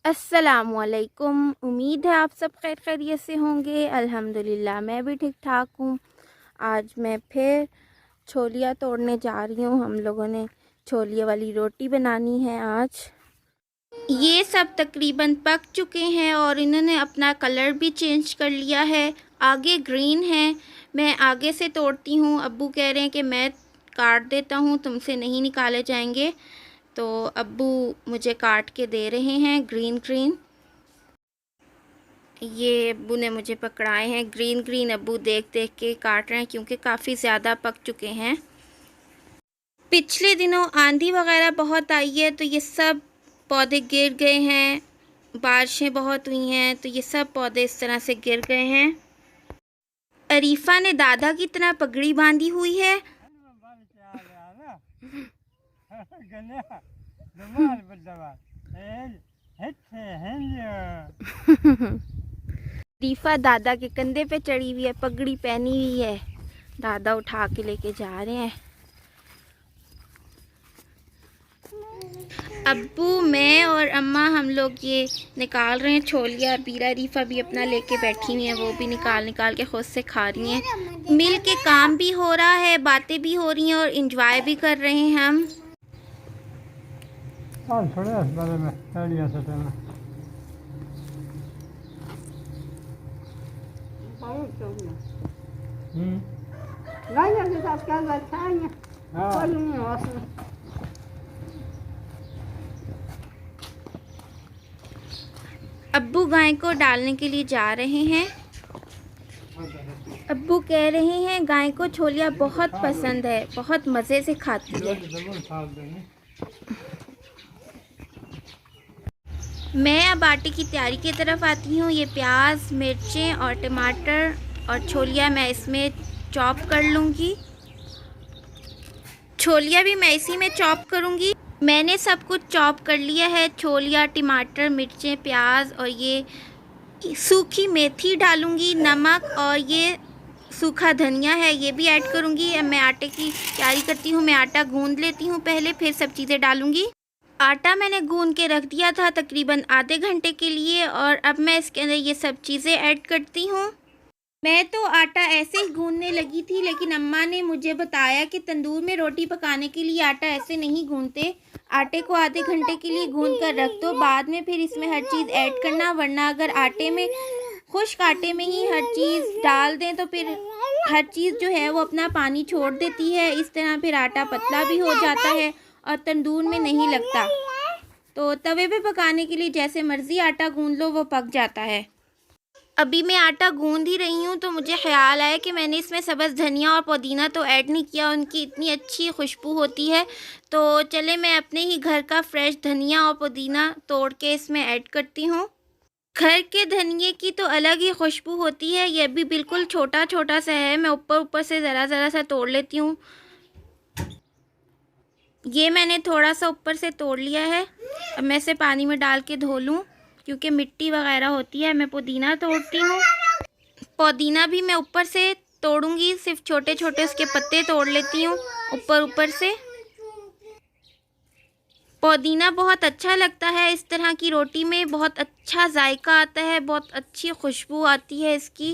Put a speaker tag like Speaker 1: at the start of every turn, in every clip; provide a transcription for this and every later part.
Speaker 1: अस्सलामु अलैकुम। उम्मीद है आप सब खैर खैरियत से होंगे। अल्हम्दुलिल्लाह मैं भी ठीक ठाक हूँ। आज मैं फिर छोलियाँ तोड़ने जा रही हूँ। हम लोगों ने छोलिया वाली रोटी बनानी है आज। ये सब तकरीबन पक चुके हैं और इन्होंने अपना कलर भी चेंज कर लिया है। आगे ग्रीन है। मैं आगे से तोड़ती हूँ। अब्बू कह रहे हैं कि मैं काट देता हूँ, तुमसे नहीं निकाले जाएंगे, तो अब्बू मुझे काट के दे रहे हैं ग्रीन ग्रीन। ये अब्बू ने मुझे पकड़ाए हैं ग्रीन ग्रीन। अब्बू देख देख के काट रहे हैं क्योंकि काफ़ी ज़्यादा पक चुके हैं। पिछले दिनों आंधी वगैरह बहुत आई है तो ये सब पौधे गिर गए हैं। बारिशें बहुत हुई हैं तो ये सब पौधे इस तरह से गिर गए हैं। अरीफा ने दादा की तरह पगड़ी बांधी हुई है। अरीफा दादा के कंधे पे चढ़ी हुई है, पगड़ी पहनी हुई है। दादा उठा के लेके जा रहे हैं। अब्बू, मैं और अम्मा हम लोग ये निकाल रहे हैं छोलिया। बीरा अरीफा भी अपना लेके बैठी हुई है, वो भी निकाल निकाल के खुद से खा रही हैं। मिल के काम भी हो रहा है, बातें भी हो रही हैं और इंजॉय भी कर रहे हैं हम। अब्बू गाय को डालने के लिए जा रहे हैं। अब्बू कह रहे हैं गाय को छोलिया बहुत पसंद है, बहुत मज़े से खाती है। मैं अब आटे की तैयारी की तरफ आती हूँ। ये प्याज, मिर्चें और टमाटर और छोलिया मैं इसमें चॉप कर लूँगी। छोलिया भी मैं इसी में चॉप करूँगी। मैंने सब कुछ चॉप कर लिया है। छोलिया, टमाटर, मिर्चें, प्याज और ये सूखी मेथी डालूँगी, नमक और ये सूखा धनिया है ये भी ऐड करूँगी। अब मैं आटे की तैयारी करती हूँ। मैं आटा गूँध लेती हूँ पहले, फिर सब चीज़ें डालूँगी। आटा मैंने गूँध के रख दिया था तकरीबन आधे घंटे के लिए और अब मैं इसके अंदर ये सब चीज़ें ऐड करती हूँ। मैं तो आटा ऐसे ही गूँधने लगी थी, लेकिन अम्मा ने मुझे बताया कि तंदूर में रोटी पकाने के लिए आटा ऐसे नहीं गूँधते। आटे को आधे घंटे के लिए गूँध कर रख दो, बाद में फिर इसमें हर चीज़ ऐड करना, वरना अगर आटे में खुश्क आटे में ही हर चीज़ डाल दें तो फिर हर चीज़ जो है वो अपना पानी छोड़ देती है। इस तरह फिर आटा पतला भी हो जाता है और तंदूर में नहीं लगता। तो तवे पे पकाने के लिए जैसे मर्ज़ी आटा गूँध लो, वो पक जाता है। अभी मैं आटा गूँध ही रही हूँ तो मुझे ख़्याल आया कि मैंने इसमें सब्ज़ धनिया और पुदीना तो ऐड नहीं किया, उनकी इतनी अच्छी खुशबू होती है। तो चले मैं अपने ही घर का फ्रेश धनिया और पुदीना तोड़ के इसमें ऐड करती हूँ। घर के धनिए की तो अलग ही खुशबू होती है। ये भी बिल्कुल छोटा छोटा सा है, मैं ऊपर ऊपर से ज़रा ज़रा सा तोड़ लेती हूँ। ये मैंने थोड़ा सा ऊपर से तोड़ लिया है। अब मैं इसे पानी में डाल के धो लूँ क्योंकि मिट्टी वगैरह होती है। मैं पुदीना तोड़ती हूँ। पुदीना भी मैं ऊपर से तोड़ूंगी, सिर्फ छोटे छोटे उसके पत्ते तोड़ लेती हूँ ऊपर ऊपर से। पुदीना बहुत अच्छा लगता है इस तरह की रोटी में, बहुत अच्छा जायका आता है, बहुत अच्छी खुशबू आती है इसकी।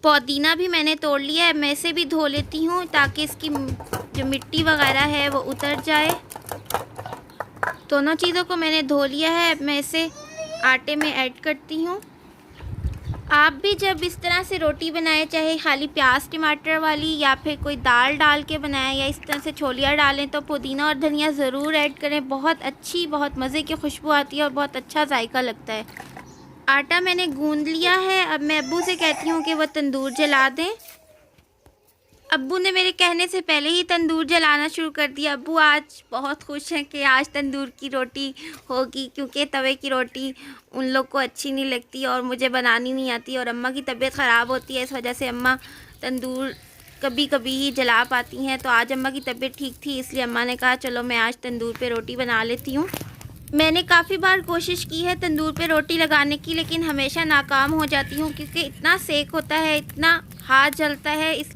Speaker 1: पुदीना भी मैंने तोड़ लिया है, मैं इसे भी धो लेती हूँ ताकि इसकी जो मिट्टी वगैरह है वो उतर जाए। दोनों चीज़ों को मैंने धो लिया है। अब मैं इसे आटे में ऐड करती हूँ। आप भी जब इस तरह से रोटी बनाएं, चाहे खाली प्याज टमाटर वाली या फिर कोई दाल डाल के बनाएं या इस तरह से छोलिया डालें, तो पुदीना और धनिया ज़रूर ऐड करें। बहुत अच्छी, बहुत मज़े की खुशबू आती है और बहुत अच्छा जायका लगता है। आटा मैंने गूँध लिया है। अब मैं अब्बू से कहती हूँ कि वो तंदूर जला दें। अब्बू ने मेरे कहने से पहले ही तंदूर जलाना शुरू कर दिया। अब्बू आज बहुत खुश हैं कि आज तंदूर की रोटी होगी, क्योंकि तवे की रोटी उन लोग को अच्छी नहीं लगती और मुझे बनानी नहीं आती और अम्मा की तबीयत ख़राब होती है, इस वजह से अम्मा तंदूर कभी कभी ही जला पाती हैं। तो आज अम्मा की तबीयत ठीक थी, इसलिए अम्मा ने कहा चलो मैं आज तंदूर पे रोटी बना लेती हूँ। मैंने काफ़ी बार कोशिश की है तंदूर पे रोटी लगाने की, लेकिन हमेशा नाकाम हो जाती हूँ क्योंकि इतना सेक होता है, इतना हाथ जलता है। इस